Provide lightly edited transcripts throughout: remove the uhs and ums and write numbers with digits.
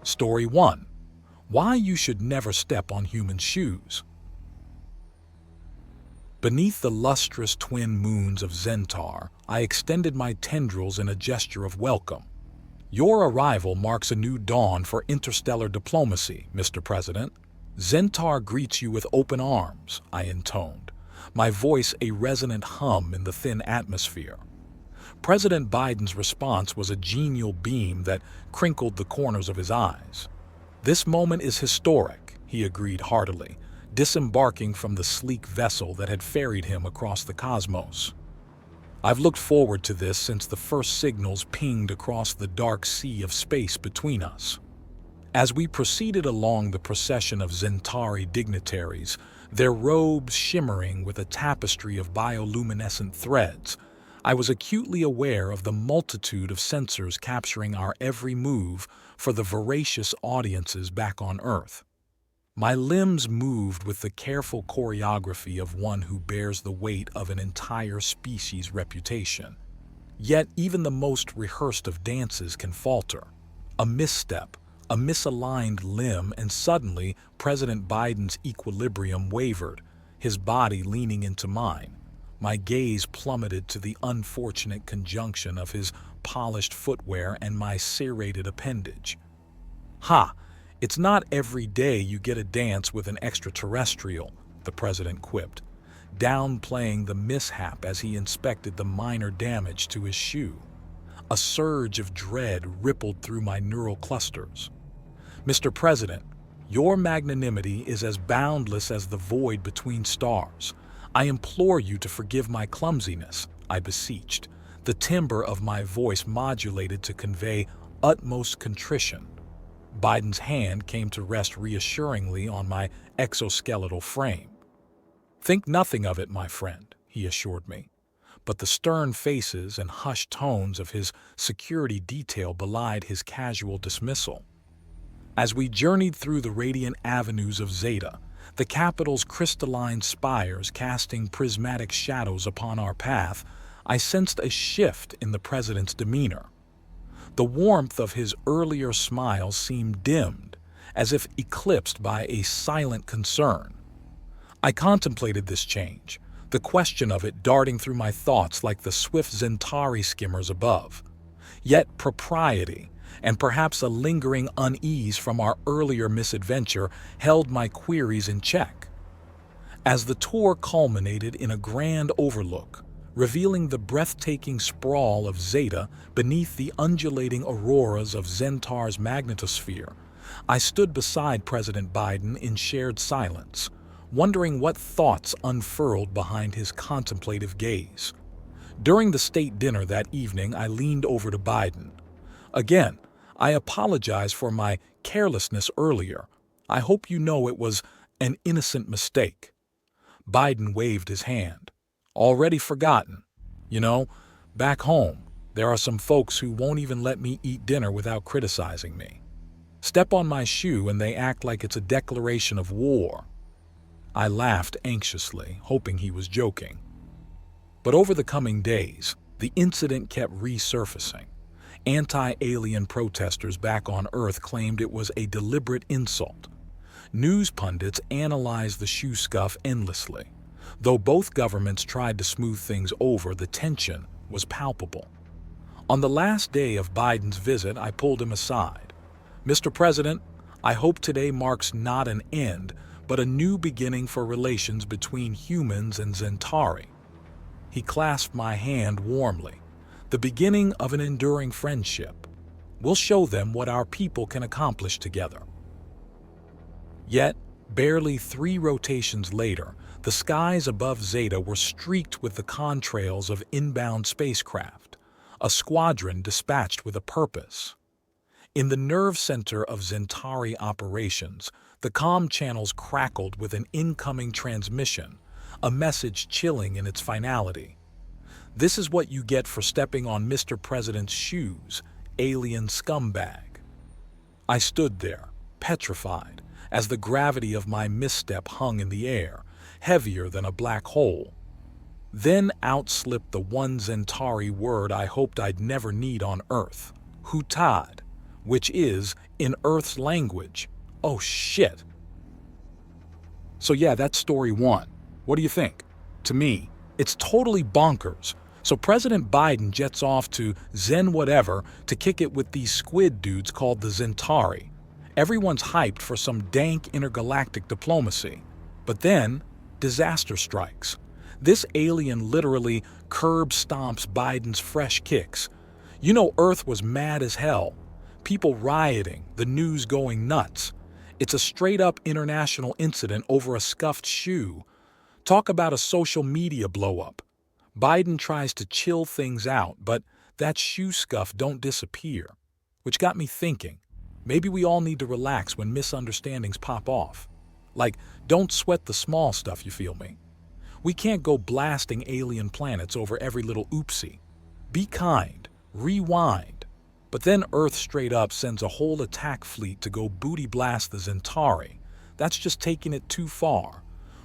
Story 1. Why you should never step on human shoes. Beneath the lustrous twin moons of Zentar, I extended my tendrils in a gesture of welcome. Your arrival marks a new dawn for interstellar diplomacy, Mr. President. Zentar greets you with open arms, I intoned, my voice a resonant hum in the thin atmosphere. President Biden's response was a genial beam that crinkled the corners of his eyes. This moment is historic, he agreed heartily, disembarking from the sleek vessel that had ferried him across the cosmos. I've looked forward to this since the first signals pinged across the dark sea of space between us. As we proceeded along the procession of Zentari dignitaries, their robes shimmering with a tapestry of bioluminescent threads, I was acutely aware of the multitude of sensors capturing our every move for the voracious audiences back on Earth. My limbs moved with the careful choreography of one who bears the weight of an entire species' reputation. Yet even the most rehearsed of dances can falter. A misstep, a misaligned limb, and suddenly President Biden's equilibrium wavered, his body leaning into mine. My gaze plummeted to the unfortunate conjunction of his polished footwear and my serrated appendage. Ha! It's not every day you get a dance with an extraterrestrial, the president quipped, downplaying the mishap as he inspected the minor damage to his shoe. A surge of dread rippled through my neural clusters. Mr. President, your magnanimity is as boundless as the void between stars. I implore you to forgive my clumsiness, I beseeched, the timbre of my voice modulated to convey utmost contrition. Biden's hand came to rest reassuringly on my exoskeletal frame. Think nothing of it, my friend, he assured me, but the stern faces and hushed tones of his security detail belied his casual dismissal. As we journeyed through the radiant avenues of Zeta, the Capitol's crystalline spires casting prismatic shadows upon our path, I sensed a shift in the president's demeanor. The warmth of his earlier smile seemed dimmed, as if eclipsed by a silent concern. I contemplated this change, the question of it darting through my thoughts like the swift Zentari skimmers above. Yet propriety, and perhaps a lingering unease from our earlier misadventure, held my queries in check. As the tour culminated in a grand overlook, revealing the breathtaking sprawl of Zeta beneath the undulating auroras of Zentar's magnetosphere, I stood beside President Biden in shared silence, wondering what thoughts unfurled behind his contemplative gaze. During the state dinner that evening, I leaned over to Biden. Again, I apologize for my carelessness earlier. I hope you know it was an innocent mistake. Biden waved his hand. Already forgotten. You know, back home, there are some folks who won't even let me eat dinner without criticizing me. Step on my shoe and they act like it's a declaration of war. I laughed anxiously, hoping he was joking. But over the coming days, the incident kept resurfacing. Anti-alien protesters back on Earth claimed it was a deliberate insult. News pundits analyzed the shoe scuff endlessly. Though both governments tried to smooth things over, the tension was palpable. On the last day of Biden's visit, I pulled him aside. Mr. President, I hope today marks not an end, but a new beginning for relations between humans and Zentari. He clasped my hand warmly. The beginning of an enduring friendship. We'll show them what our people can accomplish together. Yet, barely 3 rotations later, the skies above Zeta were streaked with the contrails of inbound spacecraft, a squadron dispatched with a purpose. In the nerve center of Zentari operations, the comm channels crackled with an incoming transmission, a message chilling in its finality. This is what you get for stepping on Mr. President's shoes, alien scumbag. I stood there, petrified, as the gravity of my misstep hung in the air, heavier than a black hole. Then out slipped the one Zentari word I hoped I'd never need on Earth, hutad, which is in Earth's language. Oh shit. So yeah, that's story one. What do you think? To me, it's totally bonkers. So President Biden jets off to Zen whatever to kick it with these squid dudes called the Zentari. Everyone's hyped for some dank intergalactic diplomacy. But then, disaster strikes. This alien literally curb stomps Biden's fresh kicks. You know, Earth was mad as hell. People rioting, the news going nuts. It's a straight-up international incident over a scuffed shoe. Talk about a social media blow-up. Biden tries to chill things out, but that shoe scuff don't disappear. Which got me thinking, maybe we all need to relax when misunderstandings pop off. Like, don't sweat the small stuff, you feel me? We can't go blasting alien planets over every little oopsie. Be kind, rewind. But then Earth straight up sends a whole attack fleet to go booty blast the Zentari. That's just taking it too far.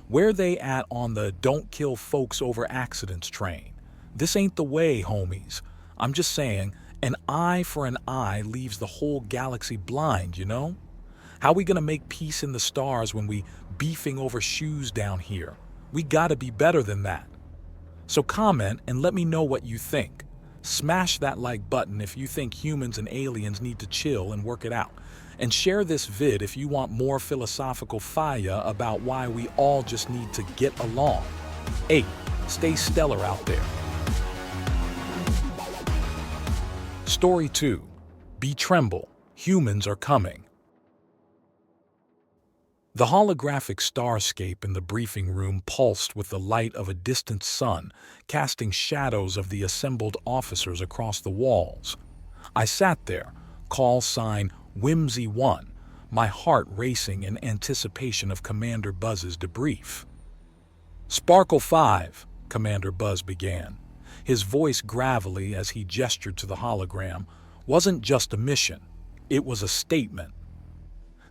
Where they at on the don't kill folks over accidents train? This ain't the way, homies. I'm just saying, an eye for an eye leaves the whole galaxy blind, you know? How we gonna make peace in the stars when we beefing over shoes down here? We gotta be better than that. So comment and let me know what you think. Smash that like button if you think humans and aliens need to chill and work it out. And share this vid if you want more philosophical fire about why we all just need to get along. 8. Stay stellar out there. Story 2. Be tremble. Humans are coming. The holographic starscape in the briefing room pulsed with the light of a distant sun, casting shadows of the assembled officers across the walls. I sat there, call sign Whimsy 1, my heart racing in anticipation of Commander Buzz's debrief. Sparkle 5, Commander Buzz began. His voice gravelly as he gestured to the hologram wasn't just a mission, it was a statement.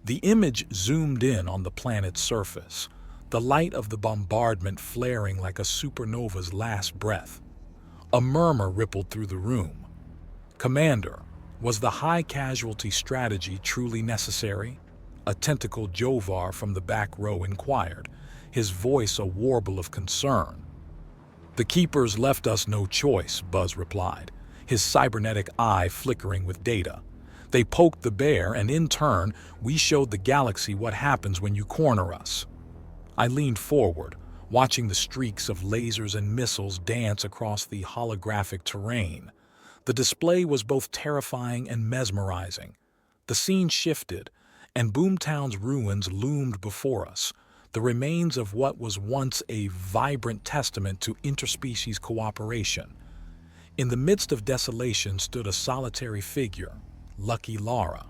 The image zoomed in on the planet's surface, the light of the bombardment flaring like a supernova's last breath. A murmur rippled through the room. Commander, was the high-casualty strategy truly necessary? A tentacled Jovar from the back row inquired, his voice a warble of concern. The Keepers left us no choice, Buzz replied, his cybernetic eye flickering with data. They poked the bear, and in turn, we showed the galaxy what happens when you corner us. I leaned forward, watching the streaks of lasers and missiles dance across the holographic terrain. The display was both terrifying and mesmerizing. The scene shifted, and Boomtown's ruins loomed before us, the remains of what was once a vibrant testament to interspecies cooperation. In the midst of desolation stood a solitary figure, Lucky Lara.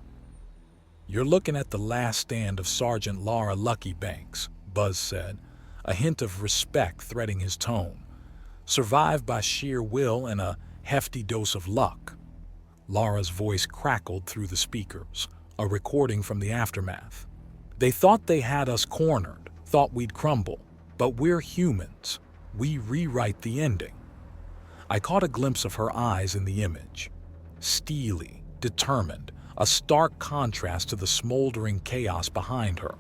"You're looking at the last stand of Sergeant Lara Lucky Banks," Buzz said, a hint of respect threading his tone. "Survived by sheer will and a hefty dose of luck." Lara's voice crackled through the speakers, a recording from the aftermath. "They thought they had us cornered, thought we'd crumble, but we're humans. We rewrite the ending." I caught a glimpse of her eyes in the image. Steely, determined, a stark contrast to the smoldering chaos behind her.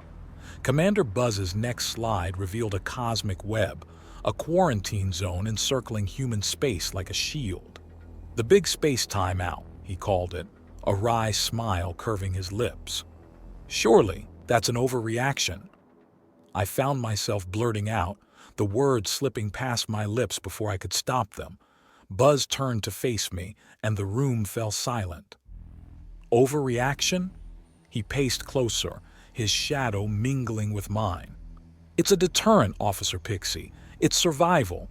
Commander Buzz's next slide revealed a cosmic web, a quarantine zone encircling human space like a shield. "The big space timeout," he called it, a wry smile curving his lips. "Surely, that's an overreaction." I found myself blurting out, the words slipping past my lips before I could stop them. Buzz turned to face me, and the room fell silent. "Overreaction?" He paced closer, his shadow mingling with mine. "It's a deterrent, Officer Pixie. It's survival."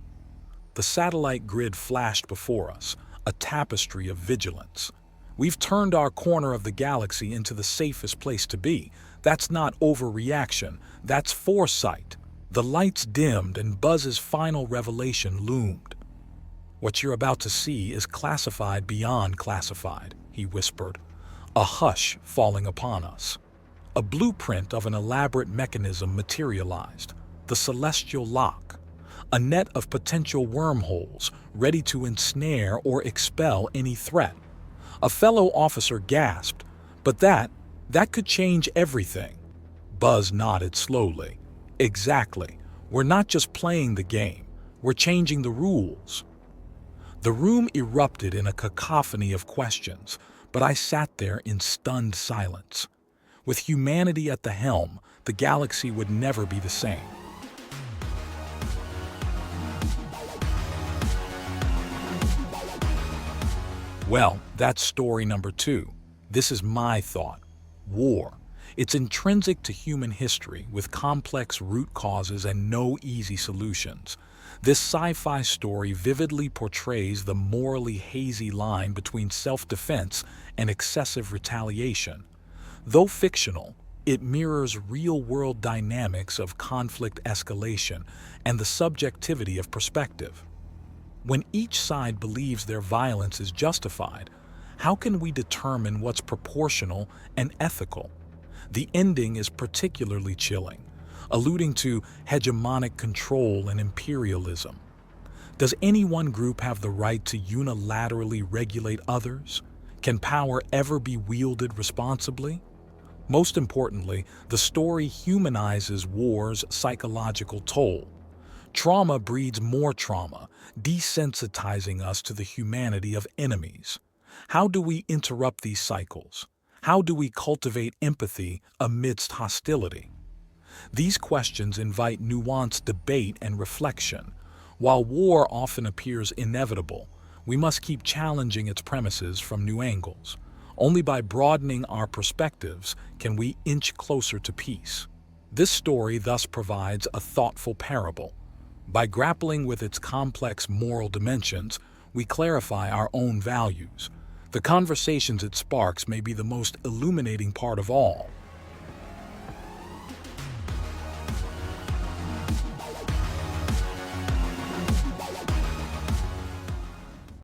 The satellite grid flashed before us, a tapestry of vigilance. We've turned our corner of the galaxy into the safest place to be. That's not overreaction, that's foresight. The lights dimmed and Buzz's final revelation loomed. "What you're about to see is classified beyond classified," he whispered, a hush falling upon us. A blueprint of an elaborate mechanism materialized, the celestial lock, a net of potential wormholes ready to ensnare or expel any threat. A fellow officer gasped, But that could change everything. Buzz nodded slowly. Exactly. We're not just playing the game, we're changing the rules. The room erupted in a cacophony of questions, but I sat there in stunned silence. With humanity at the helm, the galaxy would never be the same. Well, that's story number 2. This is my thought. War. It's intrinsic to human history, with complex root causes and no easy solutions. This sci-fi story vividly portrays the morally hazy line between self-defense and excessive retaliation. Though fictional, it mirrors real-world dynamics of conflict escalation and the subjectivity of perspective. When each side believes their violence is justified, how can we determine what's proportional and ethical? The ending is particularly chilling, alluding to hegemonic control and imperialism. Does any one group have the right to unilaterally regulate others? Can power ever be wielded responsibly? Most importantly, the story humanizes war's psychological toll. Trauma breeds more trauma, desensitizing us to the humanity of enemies. How do we interrupt these cycles? How do we cultivate empathy amidst hostility? These questions invite nuanced debate and reflection. While war often appears inevitable, we must keep challenging its premises from new angles. Only by broadening our perspectives can we inch closer to peace. This story thus provides a thoughtful parable. By grappling with its complex moral dimensions, we clarify our own values. The conversations it sparks may be the most illuminating part of all.